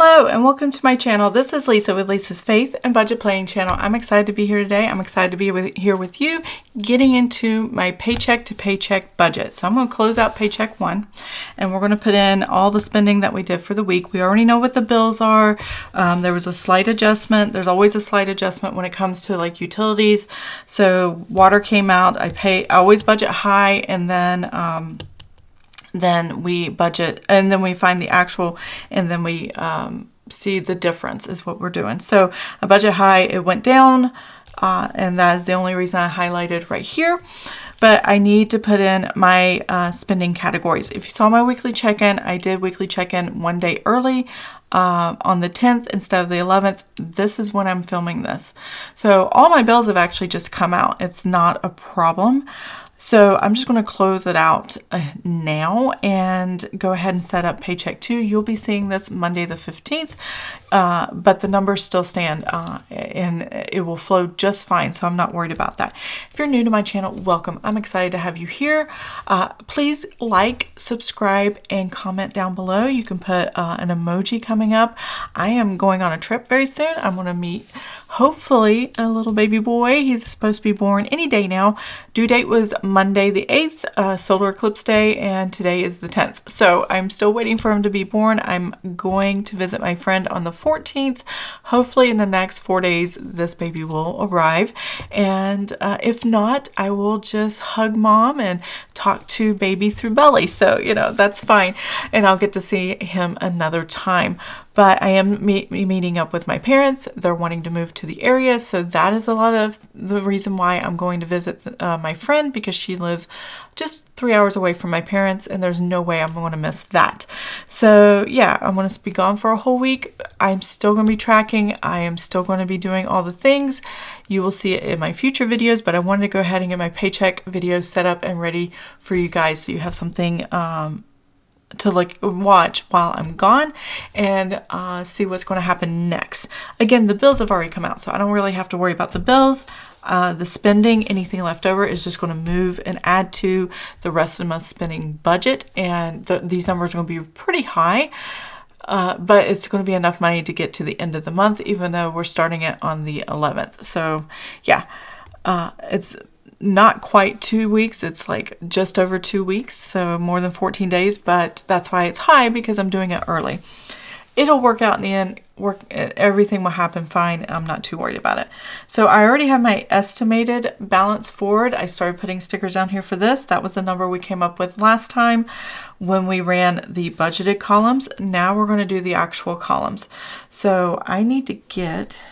Hello and welcome to my channel. This is Lisa with Lisa's Faith and Budget Planning channel. I'm excited to be here today. I'm excited to be here with you, getting into my paycheck to paycheck budget. So I'm going to close out paycheck 1 and we're going to put in all the spending that we did for the week. We already know what the bills are. There was a slight adjustment. There's always a slight adjustment when it comes to like utilities. So water came out. I always budget high, and then we budget, and then we find the actual, and then we see the difference is what we're doing. So a budget high, it went down, and that is the only reason I highlighted right here. But I need to put in my spending categories. If you saw my weekly check-in, I did weekly check-in one day early on the 10th instead of the 11th. This is when I'm filming this. So all my bills have actually just come out. It's not a problem. So I'm just going to close it out now and go ahead and set up paycheck 2. You'll be seeing this Monday the 15th, but the numbers still stand and it will flow just fine. So I'm not worried about that. If you're new to my channel, welcome. I'm excited to have you here. Please like, subscribe, and comment down below. You can put an emoji coming up. I am going on a trip very soon. I'm going to meet hopefully a little baby boy. He's supposed to be born any day now. Due date was Monday the 8th, solar eclipse day, and today is the 10th. So I'm still waiting for him to be born. I'm going to visit my friend on the 14th. Hopefully in the next 4 days, this baby will arrive. And if not, I will just hug mom and talk to baby through belly. So, you know, that's fine. And I'll get to see him another time. But I am meeting up with my parents. They're wanting to move to the area. So that is a lot of the reason why I'm going to visit my friend, because she lives just 3 hours away from my parents, and there's no way I'm going to miss that. So yeah, I'm going to be gone for a whole week. I'm still going to be tracking. I am still going to be doing all the things. You will see it in my future videos, but I wanted to go ahead and get my paycheck video set up and ready for you guys, so you have something to watch while I'm gone and see what's going to happen next. Again, the bills have already come out, so I don't really have to worry about the bills. The spending, anything left over is just going to move and add to the rest of the month's spending budget, and these numbers are going to be pretty high, but it's going to be enough money to get to the end of the month, even though we're starting it on the 11th. So yeah, it's not quite 2 weeks. It's like just over 2 weeks, so more than 14 days, but that's why it's high, because I'm doing it early. It'll work out in the end. Everything will happen fine. I'm not too worried about it. So I already have my estimated balance forward. I started putting stickers down here for this. That was the number we came up with last time when we ran the budgeted columns. Now we're going to do the actual columns. So I need to get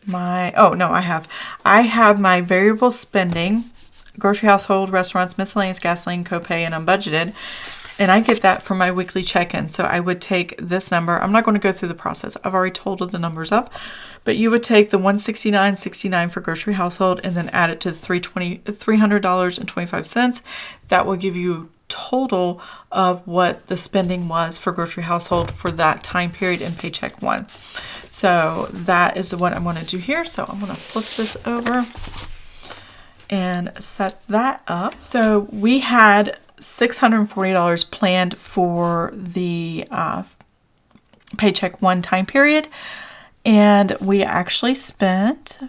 my, I have my variable spending, grocery, household, restaurants, miscellaneous, gasoline, copay, and unbudgeted. And I get that from my weekly check-in. So I would take this number. I'm not going to go through the process. I've already totaled the numbers up. But you would take the $169.69 for grocery, household, and then add it to the $300.25. That will give you total of what the spending was for grocery, household for that time period in paycheck 1. So that is what I'm going to do here. So I'm going to flip this over and set that up. So we had $640 planned for the paycheck 1 time period, and we actually spent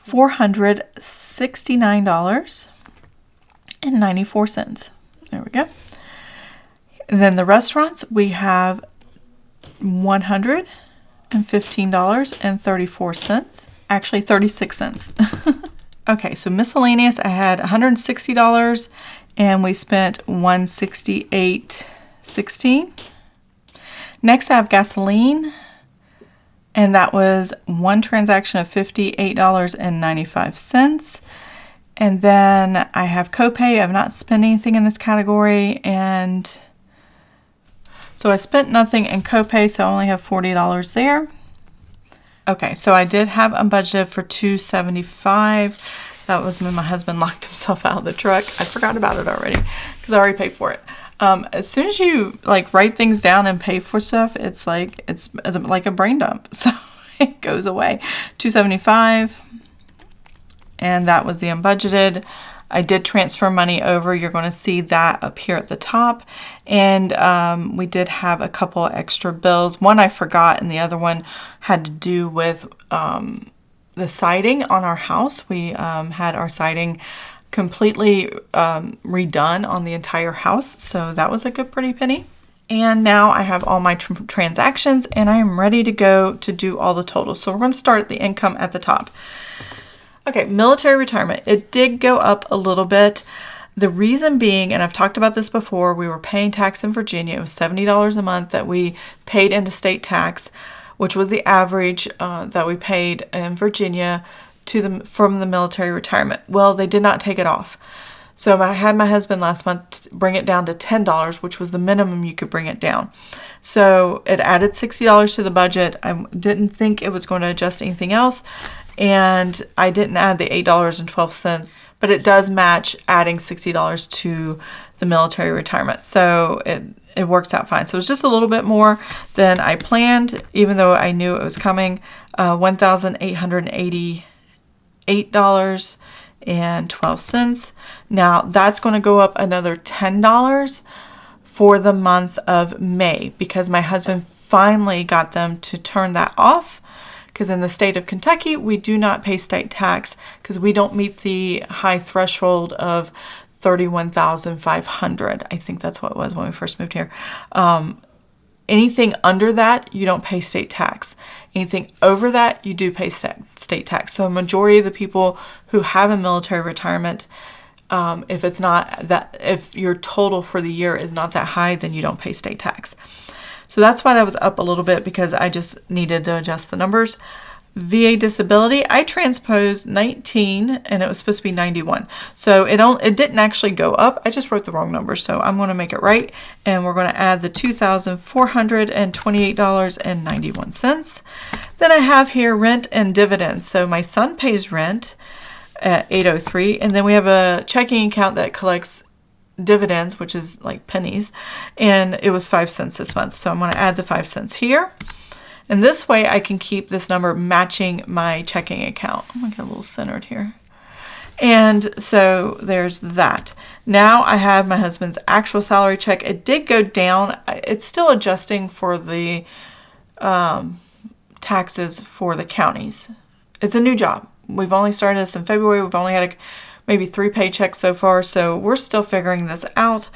$469.94. There we go. And then the restaurants, we have $115.34. Actually 36 cents. Okay, so miscellaneous, I had $160 and we spent $168.16. Next I have gasoline, and that was one transaction of $58.95. And then I have copay. I've not spent anything in this category, and so I spent nothing in copay, so I only have $40 there. Okay, so I did have unbudgeted for $275. That was when my husband locked himself out of the truck. I forgot about it already because I already paid for it. As soon as you like write things down and pay for stuff, it's like a brain dump. So it goes away. $275, and that was the unbudgeted. I did transfer money over. You're going to see that up here at the top. And we did have a couple extra bills. One I forgot, and the other one had to do with the siding on our house. We had our siding completely redone on the entire house. So that was a good pretty penny. And now I have all my transactions, and I am ready to go to do all the totals. So we're going to start the income at the top. Okay, military retirement. It did go up a little bit. The reason being, and I've talked about this before, we were paying tax in Virginia. It was $70 a month that we paid into state tax, which was the average that we paid in Virginia from the military retirement. Well, they did not take it off. So I had my husband last month bring it down to $10, which was the minimum you could bring it down. So it added $60 to the budget. I didn't think it was going to adjust anything else. And I didn't add the $8.12, but it does match adding $60 to the military retirement. So it works out fine. So it's just a little bit more than I planned, even though I knew it was coming. $1,888.12. Now that's going to go up another $10 for the month of May, because my husband finally got them to turn that off. Because in the state of Kentucky, we do not pay state tax because we don't meet the high threshold of $31,500. I think that's what it was when we first moved here. Anything under that, you don't pay state tax. Anything over that, you do pay state tax. So a majority of the people who have a military retirement, if your total for the year is not that high, then you don't pay state tax. So that's why that was up a little bit, because I just needed to adjust the numbers. VA disability, I transposed 19 and it was supposed to be 91. So it didn't actually go up. I just wrote the wrong number. So I'm going to make it right. And we're going to add the $2,428.91. Then I have here rent and dividends. So my son pays rent at $803. And then we have a checking account that collects dividends, which is like pennies, and it was 5 cents this month. So I'm going to add the 5 cents here. And this way I can keep this number matching my checking account. I'm going to get a little centered here. And so there's that. Now I have my husband's actual salary check. It did go down. It's still adjusting for the taxes for the counties. It's a new job. We've only started this in February. We've only had maybe 3 paychecks so far, so we're still figuring this out.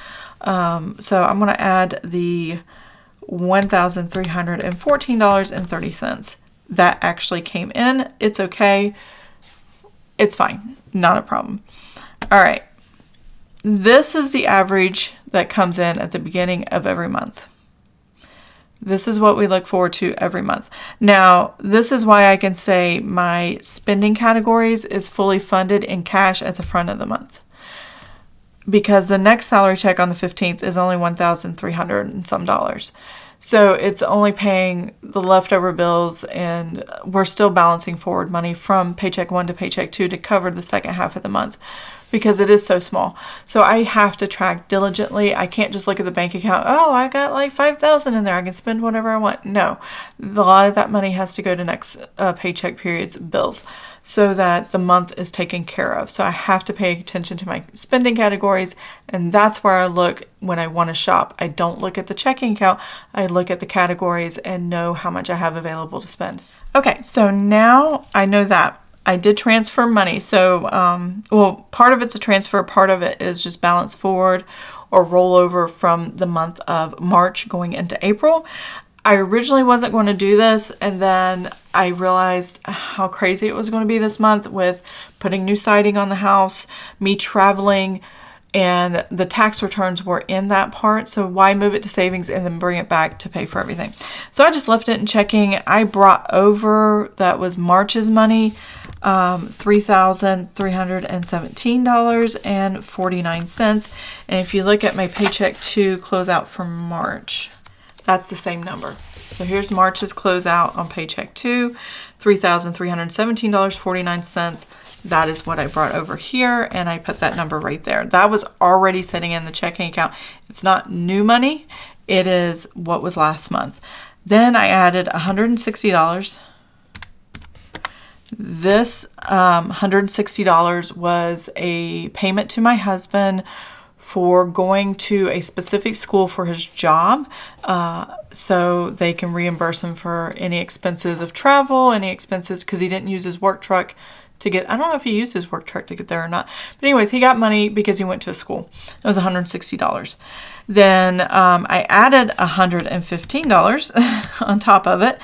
So I'm going to add the $1,314.30. That actually came in. It's okay. It's fine. Not a problem. All right. This is the average that comes in at the beginning of every month. This is what we look forward to every month. Now, this is why I can say my spending categories is fully funded in cash at the front of the month. Because the next salary check on the 15th is only $1,300 and some dollars. So it's only paying the leftover bills, and we're still balancing forward money from paycheck 1 to paycheck 2 to cover the second half of the month, because it is so small. So I have to track diligently. I can't just look at the bank account. Oh, I got like $5,000 in there. I can spend whatever I want. No, a lot of that money has to go to next paycheck period's bills so that the month is taken care of. So I have to pay attention to my spending categories, and that's where I look when I want to shop. I don't look at the checking account. I look at the categories and know how much I have available to spend. Okay, so now I know that. I did transfer money. So, part of it's a transfer, part of it is just balance forward or rollover from the month of March going into April. I originally wasn't going to do this, and then I realized how crazy it was going to be this month with putting new siding on the house, me traveling, and the tax returns were in that part. So why move it to savings and then bring it back to pay for everything? So I just left it in checking. I brought over, that was March's money, $3,317.49. And if you look at my paycheck 2 closeout from March, that's the same number. So here's March's closeout on paycheck 2, $3,317.49. That is what I brought over here, and I put that number right there. That was already sitting in the checking account. It's not new money. It is what was last month. Then I added $160. This $160 was a payment to my husband for going to a specific school for his job, so they can reimburse him for any expenses of travel, any expenses, because he didn't use his work truck to get, I don't know if he used his work truck to get there or not. But anyways, he got money because he went to a school. It was $160. Then I added $115 on top of it.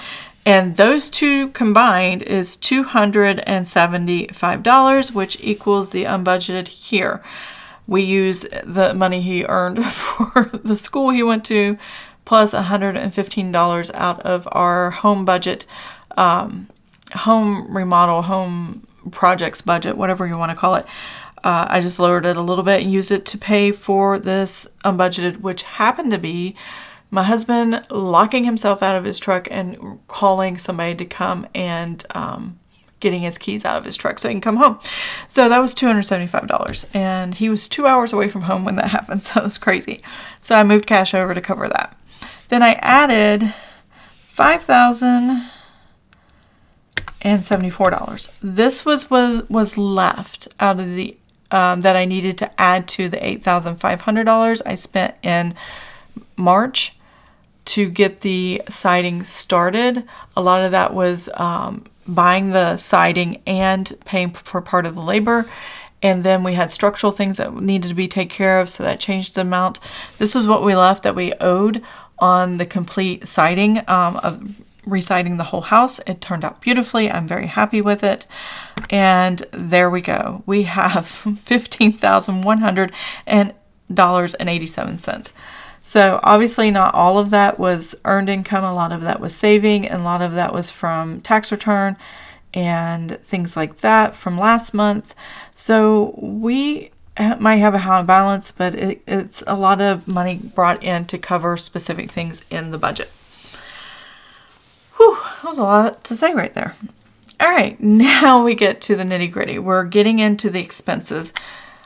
And those two combined is $275, which equals the unbudgeted here. We use the money he earned for the school he went to, plus $115 out of our home budget, home remodel, home projects budget, whatever you want to call it. I just lowered it a little bit and used it to pay for this unbudgeted, which happened to be my husband locking himself out of his truck and calling somebody to come and getting his keys out of his truck so he can come home. So that was $275. And he was 2 hours away from home when that happened. So it was crazy. So I moved cash over to cover that. Then I added $5,074. This was left out of the that I needed to add to the $8,500 I spent in March to get the siding started. A lot of that was buying the siding and paying for part of the labor. And then we had structural things that needed to be taken care of, so that changed the amount. This was what we left that we owed on the complete siding of residing the whole house. It turned out beautifully. I'm very happy with it. And there we go. We have $15,100.87. So obviously not all of that was earned income. A lot of that was saving, and a lot of that was from tax return and things like that from last month. So we might have a high balance, but it's a lot of money brought in to cover specific things in the budget. Whew, that was a lot to say right there. All right, now we get to the nitty gritty. We're getting into the expenses.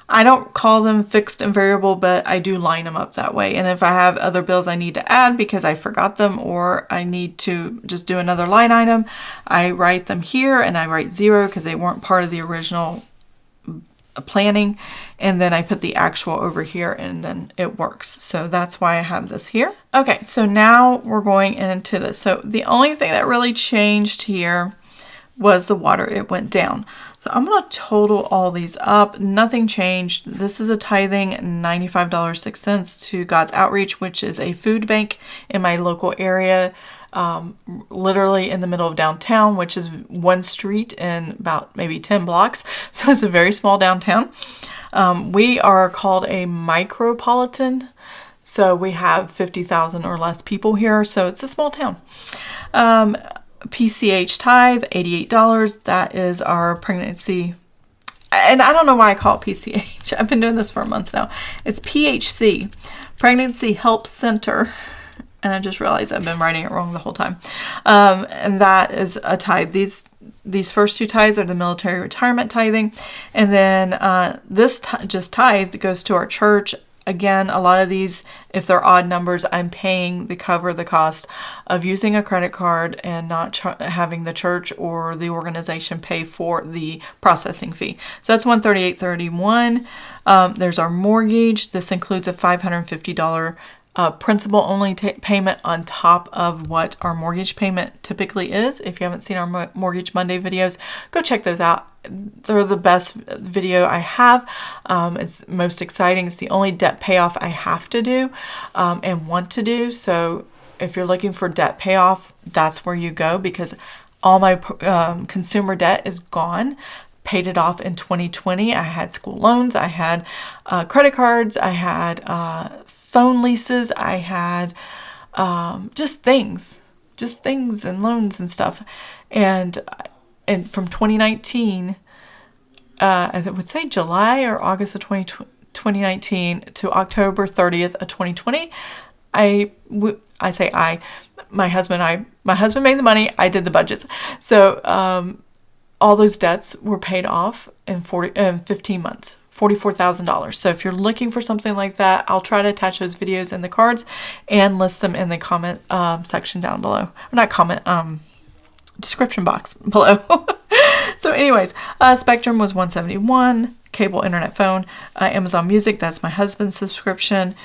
I don't call them fixed and variable, but I do line them up that way. And if I have other bills I need to add because I forgot them, or I need to just do another line item, I write them here and I write 0 because they weren't part of the original planning. And then I put the actual over here and then it works. So that's why I have this here. Okay, so now we're going into this. So the only thing that really changed here was the water. It went down. So I'm going to total all these up. Nothing changed. This is a tithing $95.06 to God's Outreach, which is a food bank in my local area, literally in the middle of downtown, which is one street in about maybe 10 blocks. So it's a very small downtown. We are called a micropolitan. So we have 50,000 or less people here. So it's a small town. PCH tithe, $88. That is our pregnancy. And I don't know why I call it PCH. I've been doing this for months now. It's PHC, Pregnancy Help Center. And I just realized I've been writing it wrong the whole time. And that is a tithe. These first two tithes are the military retirement tithing. And then this just tithe goes to our church. Again, a lot of these, if they're odd numbers, I'm paying to cover the cost of using a credit card and not having the church or the organization pay for the processing fee. So that's $138.31. There's our mortgage. This includes a $550 principal only payment on top of what our mortgage payment typically is. If you haven't seen our Mortgage Monday videos, go check those out. They're the best video I have. It's most exciting. It's the only debt payoff I have to do and want to do. So if you're looking for debt payoff, that's where you go, because all my consumer debt is gone. Paid it off in 2020. I had school loans. I had credit cards. I had phone leases. I had just things and loans and stuff. And from 2019, I would say July or August of 2019 to October 30th of 2020, my husband made the money. I did the budgets. So all those debts were paid off in 15 months. $44,000. So if you're looking for something like that, I'll try to attach those videos in the cards and list them in the comment section down below. Not comment, description box below. So anyways, Spectrum was $171, cable, internet, phone, Amazon Music, that's my husband's subscription.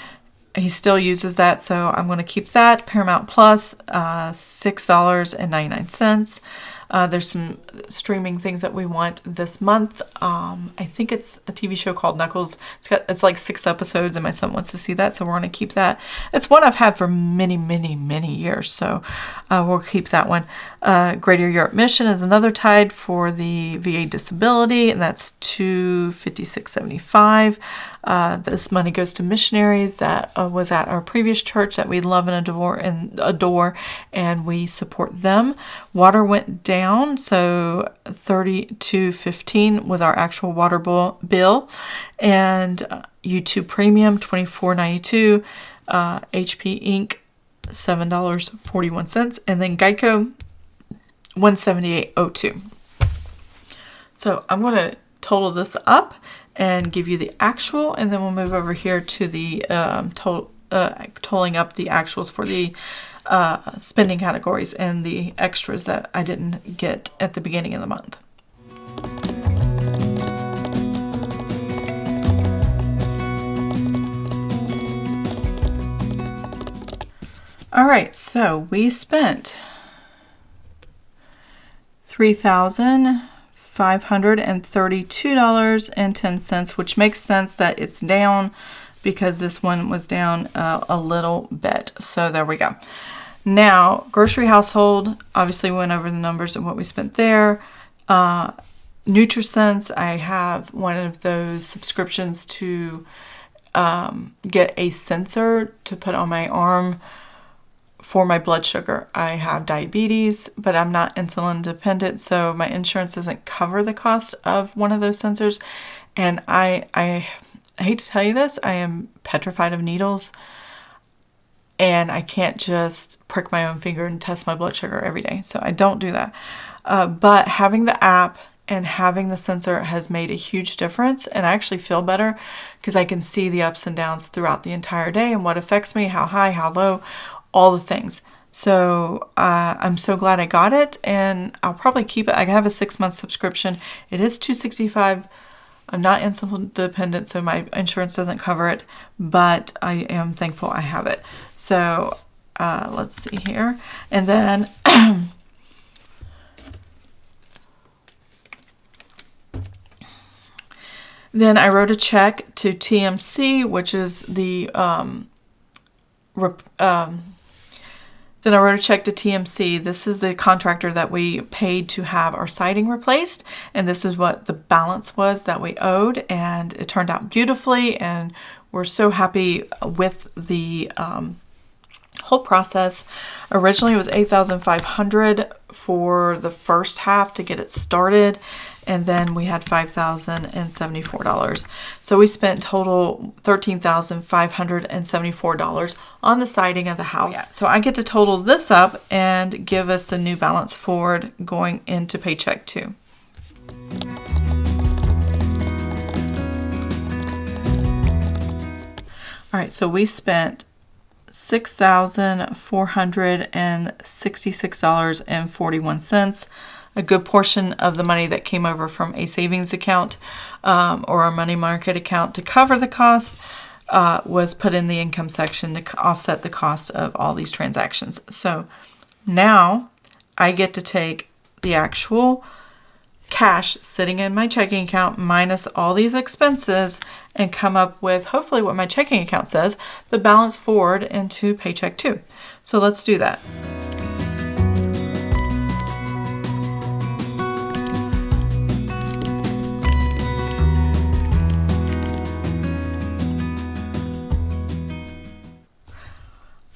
He still uses that, so I'm going to keep that. Paramount Plus, $6.99. There's some streaming things that we want this month. I think it's a TV show called Knuckles. It's like 6 episodes, and my son wants to see that, so we're going to keep that. It's one I've had for many, many, many years, so we'll keep that one. Greater Europe Mission is another tied for the VA disability, and that's $256.75. This money goes to missionaries that was at our previous church that we love and adore, and we support them. Water went down, so $32.15 was our actual water bill, and YouTube Premium $24.92, HP Inc. $7.41, and then Geico $178.02. So I'm going to total this up and give you the actual, and then we'll move over here to the totaling up the actuals for the spending categories and the extras that I didn't get at the beginning of the month. All right, so we spent $3,532.10, which makes sense that it's down because this one was down a little bit. So there we go. Now, grocery household, obviously went over the numbers of what we spent there. NutriSense, I have one of those subscriptions to get a sensor to put on my arm for my blood sugar. I have diabetes, but I'm not insulin dependent, so my insurance doesn't cover the cost of one of those sensors. And I hate to tell you this, I am petrified of needles, and I can't just prick my own finger and test my blood sugar every day, so I don't do that. But having the app and having the sensor has made a huge difference, and I actually feel better because I can see the ups and downs throughout the entire day and what affects me, how high, how low, all the things. So I'm so glad I got it, and I'll probably keep it. I have a 6-month subscription. It is $265. I'm not insulin dependent, so my insurance doesn't cover it, but I am thankful I have it. So let's see here. And then then I wrote a check to TMC, which is the then I wrote a check to TMC. This is the contractor that we paid to have our siding replaced, and this is what the balance was that we owed, and it turned out beautifully, and we're so happy with the whole process. Originally it was $8,500 for the first half to get it started, and then we had $5,074. So we spent total $13,574 on the siding of the house. Yeah. So I get to total this up and give us the new balance forward going into Paycheck 2. All right, so we spent $6,466.41. A good portion of the money that came over from a savings account or a money market account to cover the cost was put in the income section to offset the cost of all these transactions. So now I get to take the actual cash sitting in my checking account minus all these expenses and come up with hopefully what my checking account says, the balance forward into Paycheck 2. So let's do that.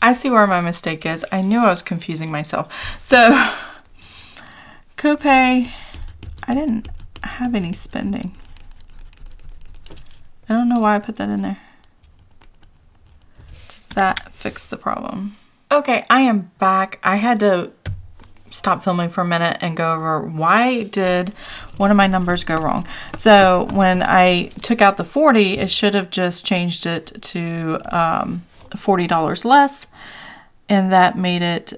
I see where my mistake is. I knew I was confusing myself. So, copay, I didn't have any spending. I don't know why I put that in there. Does that fix the problem? Okay, I am back. I had to stop filming for a minute and go over why did one of my numbers go wrong. So when I took out the 40, it should have just changed it to $40 less, and that made it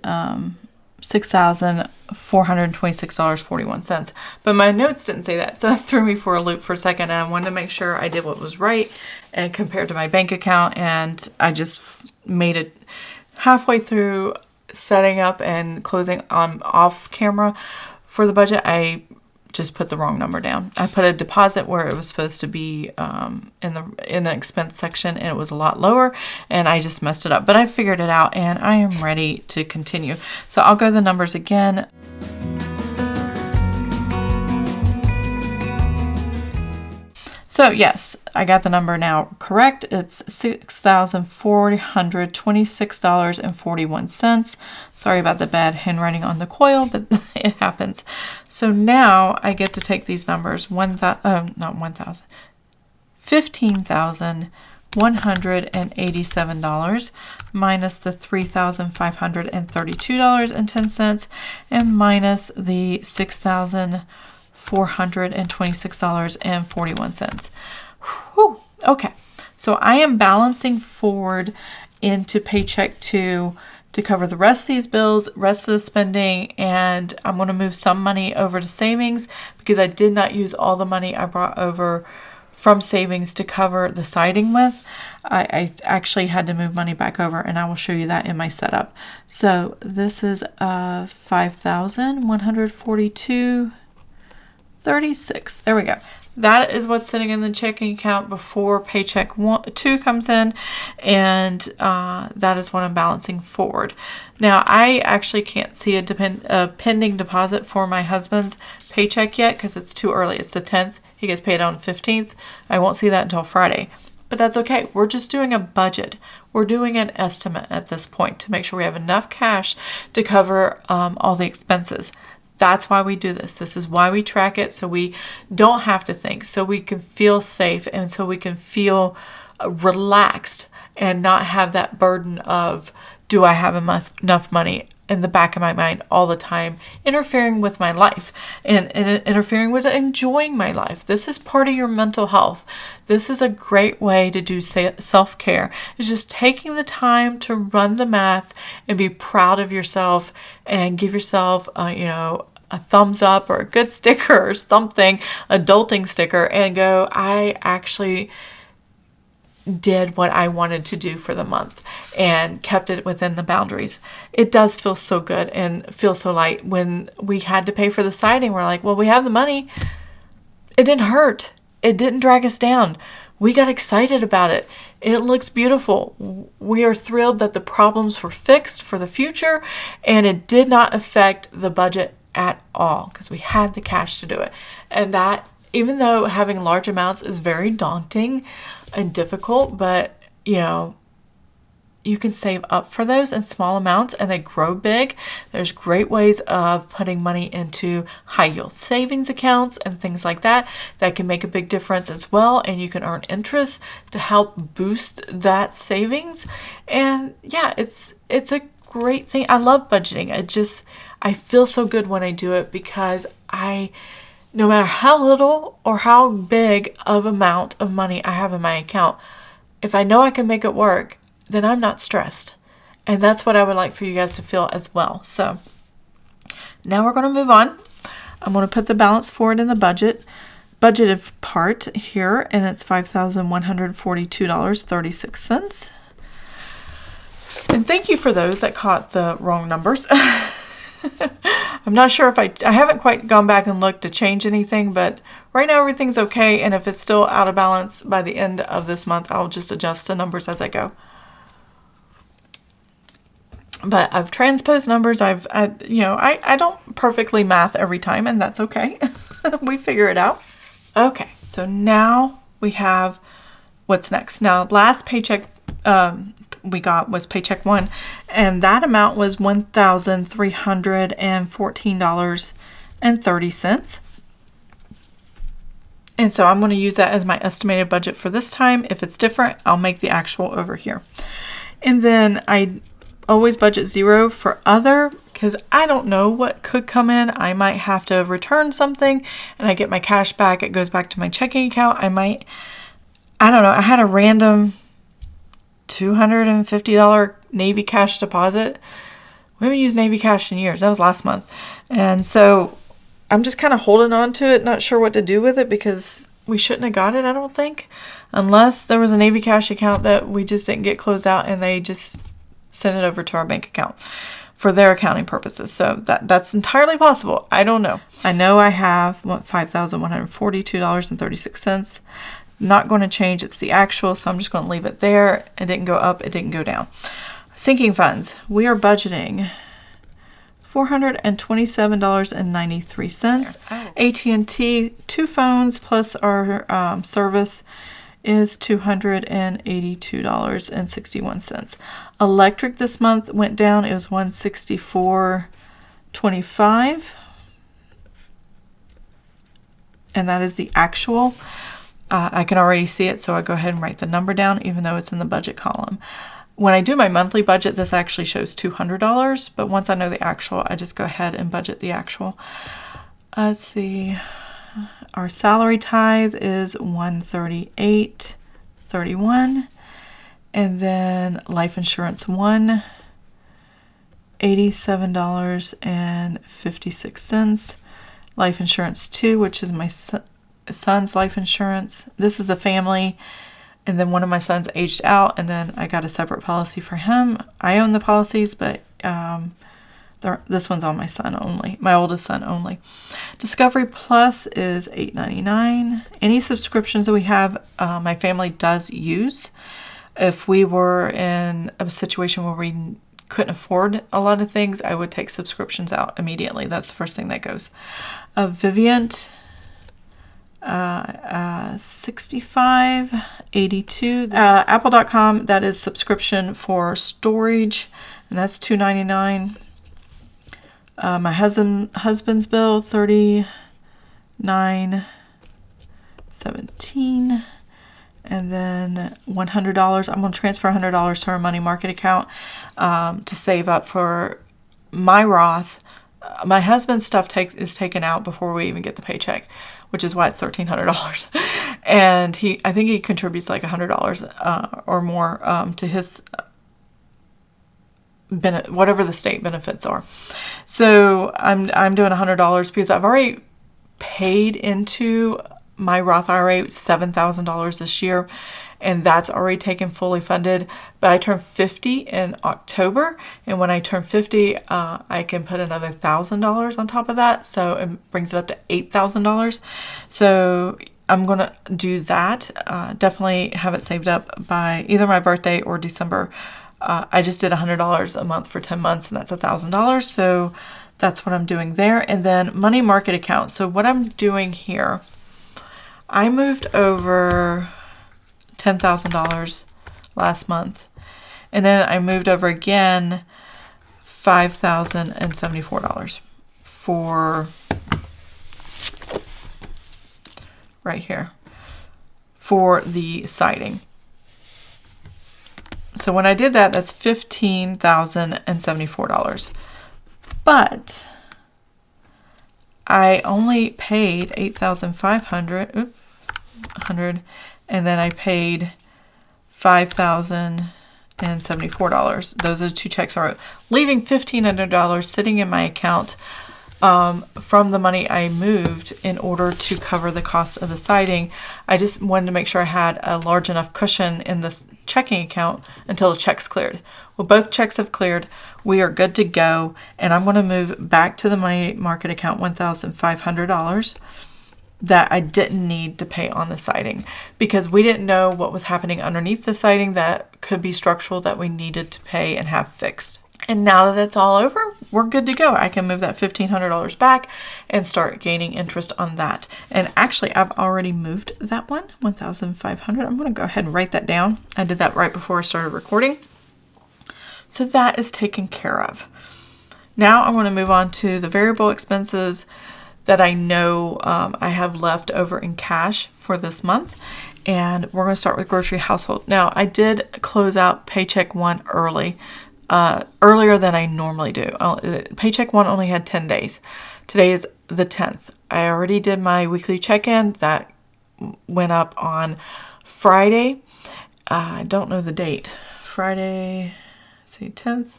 $6,426.41. But my notes didn't say that, so that threw me for a loop for a second, and I wanted to make sure I did what was right and compared to my bank account, and I just made it halfway through setting up and closing off camera for the budget. I just put the wrong number down. I put a deposit where it was supposed to be in the expense section, and it was a lot lower, and I just messed it up. But I figured it out, and I am ready to continue. So I'll go the numbers again. So yes, I got the number now correct. It's $6,426.41. Sorry about the bad handwriting on the coil, but it happens. So now I get to take these numbers, $15,187 minus the $3,532.10 and minus the $6,426.41. Whew. Okay, so I am balancing forward into Paycheck 2 to cover the rest of these bills, rest of the spending, and I'm going to move some money over to savings because I did not use all the money I brought over from savings to cover the siding with. I actually had to move money back over, and I will show you that in my setup. So this is $5,142.36. There we go. That is what's sitting in the checking account before Paycheck 2 comes in, and that is what I'm balancing forward. Now, I actually can't see a pending deposit for my husband's paycheck yet because it's too early. It's the 10th. He gets paid on the 15th. I won't see that until Friday. But that's okay. We're just doing a budget. We're doing an estimate at this point to make sure we have enough cash to cover all the expenses. That's why we do this. This is why we track it, so we don't have to think, so we can feel safe, and so we can feel relaxed and not have that burden of, do I have enough money in the back of my mind all the time, interfering with my life and interfering with enjoying my life. This is part of your mental health. This is a great way to do self-care. It's just taking the time to run the math and be proud of yourself and give yourself, a thumbs up or a good sticker or something, adulting sticker, and go, I actually did what I wanted to do for the month and kept it within the boundaries. It does feel so good and feel so light. When we had to pay for the siding, we're like, well, we have the money. It didn't hurt. It didn't drag us down. We got excited about it. It looks beautiful. We are thrilled that the problems were fixed for the future, and it did not affect the budget at all because we had the cash to do it. And that, even though having large amounts is very daunting and difficult, but you can save up for those in small amounts and they grow big. There's great ways of putting money into high yield savings accounts and things like that can make a big difference as well, and you can earn interest to help boost that savings. And yeah, it's a great thing. I love budgeting. I feel so good when I do it because no matter how little or how big of amount of money I have in my account, if I know I can make it work, then I'm not stressed. And that's what I would like for you guys to feel as well. So now we're going to move on. I'm going to put the balance forward in the budgeted part here, and it's $5,142.36. And thank you for those that caught the wrong numbers. I'm not sure if I haven't quite gone back and looked to change anything, but right now everything's okay. And if it's still out of balance by the end of this month, I'll just adjust the numbers as I go. But I've transposed numbers. I don't perfectly math every time, and that's okay. We figure it out. Okay, so now we have what's next. Now, last paycheck we got was Paycheck 1, and that amount was $1,314.30. And so I'm going to use that as my estimated budget for this time. If it's different, I'll make the actual over here. And then I always budget 0 for other, because I don't know what could come in. I might have to return something and I get my cash back. It goes back to my checking account. I don't know. I had a random $250 Navy cash deposit We haven't used Navy Cash in years. That was last month. And so I'm just kind of holding on to it, not sure what to do with it because we shouldn't have got it, I don't think. Unless there was a Navy Cash account that we just didn't get closed out and they just sent it over to our bank account for their accounting purposes. So that's entirely possible. I don't know. I know I have $5,142.36. Not going to change. It's the actual, so I'm just going to leave it there. It didn't go up. It didn't go down. Sinking funds. We are budgeting $427.93. AT&T, 2 phones plus our service is $282.61. Electric this month went down. It was $164.25. And that is the actual. I can already see it, so I go ahead and write the number down, even though it's in the budget column. When I do my monthly budget, this actually shows $200, but once I know the actual, I just go ahead and budget the actual. Let's see. Our salary tithe is $138.31, and then life insurance $87.56. Life insurance 2, which is my son's life insurance. This is the family, and then one of my sons aged out, and then I got a separate policy for him. I own the policies, but this one's on my son only, my oldest son only. Discovery Plus is $8.99. Any subscriptions that we have, my family does use. If we were in a situation where we couldn't afford a lot of things, I would take subscriptions out immediately. That's the first thing that goes. Vivint, $65.82. Apple.com, that is subscription for storage, and that's $2.99. My husband's bill, $39.17. And then $100. I'm going to transfer $100 to our money market account to save up for my Roth. My husband's stuff is taken out before we even get the paycheck, which is why it's $1,300. And I think he contributes like $100 or more to his whatever the state benefits are. So I'm doing $100 because I've already paid into my Roth IRA $7,000 this year, and that's already taken fully funded. But I turned 50 in October, and when I turn 50, I can put another $1,000 on top of that, so it brings it up to $8,000. So I'm gonna do that. Definitely have it saved up by either my birthday or December. I just did $100 a month for 10 months, and that's $1,000. So that's what I'm doing there. And then money market account. So what I'm doing here, I moved over $10,000 last month, and then I moved over again $5,074 for right here for the siding. So when I did that, that's $15,074. But I only paid $8,500, and then I paid $5,074. Those are the 2 checks I wrote, leaving $1,500 sitting in my account from the money I moved in order to cover the cost of the siding. I just wanted to make sure I had a large enough cushion in this checking account until the checks cleared. Well, both checks have cleared. We are good to go, and I'm going to move back to the money market account $1,500 that I didn't need to pay on the siding because we didn't know what was happening underneath the siding that could be structural that we needed to pay and have fixed. And now that it's all over, we're good to go. I can move that $1,500 back and start gaining interest on that. And actually, I've already moved that one, $1,500. I'm going to go ahead and write that down. I did that right before I started recording. So that is taken care of. Now I want to move on to the variable expenses that I know I have left over in cash for this month. And we're going to start with grocery household. Now, I did close out Paycheck 1 earlier than I normally do. Paycheck 1 only had 10 days. Today is the 10th. I already did my weekly check-in. That went up on Friday. I don't know the date. Friday, 10th.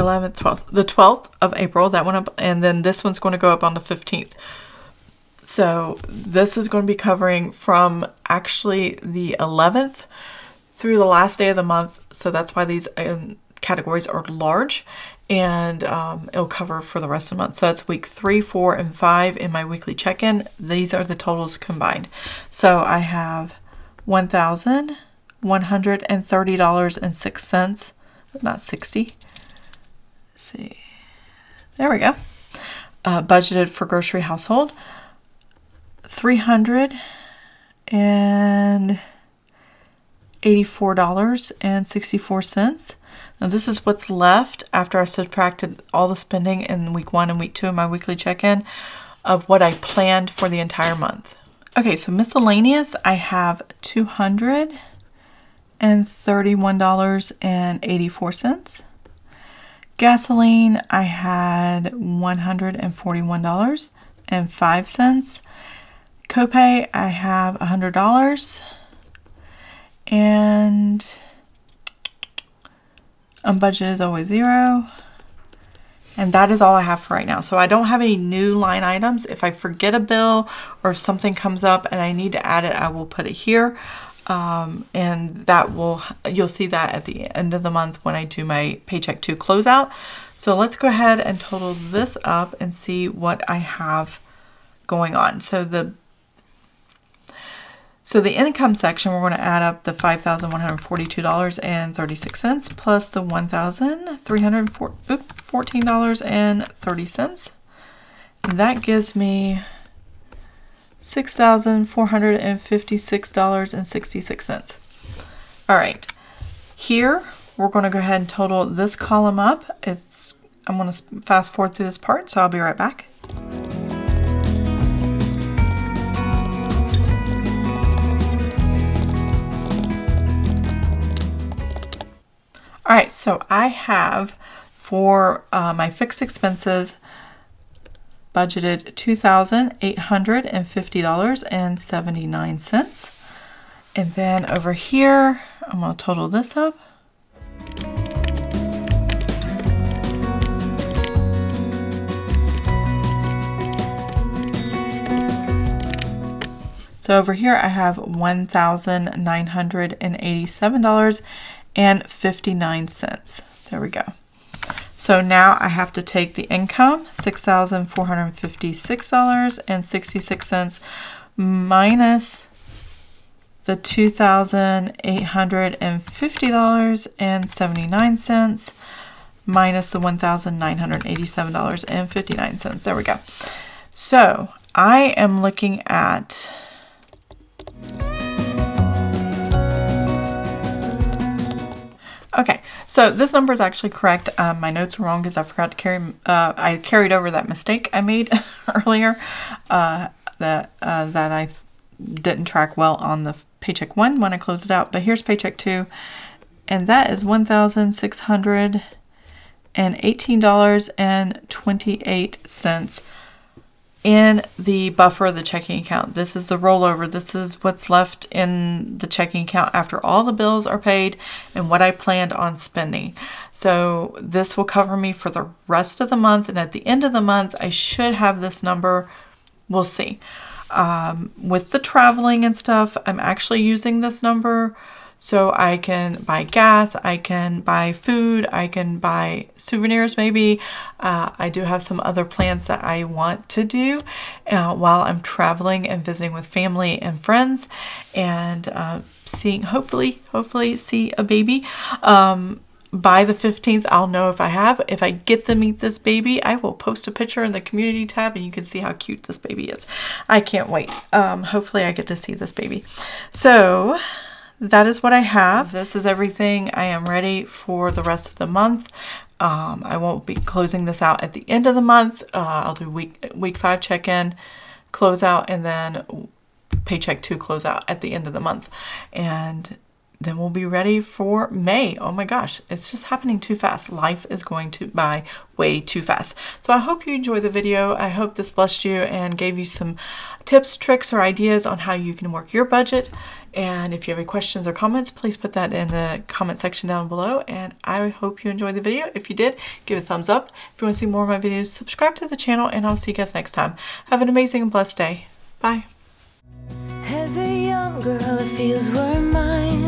11th, 12th, the 12th of April, that one up, and then this one's going to go up on the 15th. So this is going to be covering from actually the 11th through the last day of the month. So that's why these categories are large, and it'll cover for the rest of the month. So that's week 3, 4, and 5 in my weekly check-in. These are the totals combined. So I have $1,130.06, not 60. Let's see. There we go. Budgeted for grocery household. $384.64. Now this is what's left after I subtracted all the spending in week 1 and week 2 of my weekly check-in of what I planned for the entire month. Okay, so miscellaneous, I have $231.84. Gasoline, I had $141.05. Copay, I have $100. And unbudgeted is always 0. And that is all I have for right now. So I don't have any new line items. If I forget a bill or if something comes up and I need to add it, I will put it here. And that will, you'll see that at the end of the month when I do my Paycheck 2 closeout. So let's go ahead and total this up and see what I have going on. So the income section, we're going to add up the $5,142.36 plus the $1,314.30. And that gives me $6,456.66. All right, here we're going to go ahead and total this column up. I'm going to fast forward through this part, so I'll be right back. All right, so I have for my fixed expenses budgeted $2,850.79. And then over here, I'm going to total this up. So over here I have $1,987.59. There we go. So now I have to take the income, $6,456.66, minus the $2,850.79, minus the $1,987.59. There we go. So I am looking at okay, so this number is actually correct. My notes are wrong because I forgot to I carried over that mistake I made earlier that I didn't track well on the Paycheck 1 when I closed it out. But here's Paycheck 2, and that is $1,618.28 in the buffer of the checking account. This is the rollover. This is what's left in the checking account after all the bills are paid and what I planned on spending. So this will cover me for the rest of the month, and at the end of the month I should have this number. We'll see. With the traveling and stuff, I'm actually using this number so I can buy gas, I can buy food, I can buy souvenirs maybe. I do have some other plans that I want to do while I'm traveling and visiting with family and friends, and seeing, hopefully see a baby. By the 15th, I'll know if I get to meet this baby. I will post a picture in the community tab and you can see how cute this baby is. I can't wait. Hopefully I get to see this baby. So that is what I have. This is everything. I am ready for the rest of the month. I won't be closing this out at the end of the month. I'll do week 5 check-in, closeout, and then Paycheck 2 closeout at the end of the month. And then we'll be ready for May. Oh my gosh, it's just happening too fast. Life is going by way too fast. So I hope you enjoyed the video. I hope this blessed you and gave you some tips, tricks, or ideas on how you can work your budget And if you have any questions or comments, please put that in the comment section down below. And I hope you enjoyed the video. If you did, give it a thumbs up. If you want to see more of my videos, subscribe to the channel, and I'll see you guys next time. Have an amazing and blessed day. Bye. As a young girl, the fields were mine.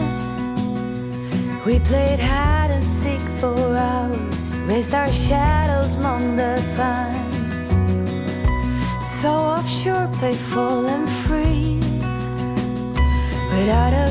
We played hide and seek for hours, raised our shadows among the pines. So offshore, playful and free, without a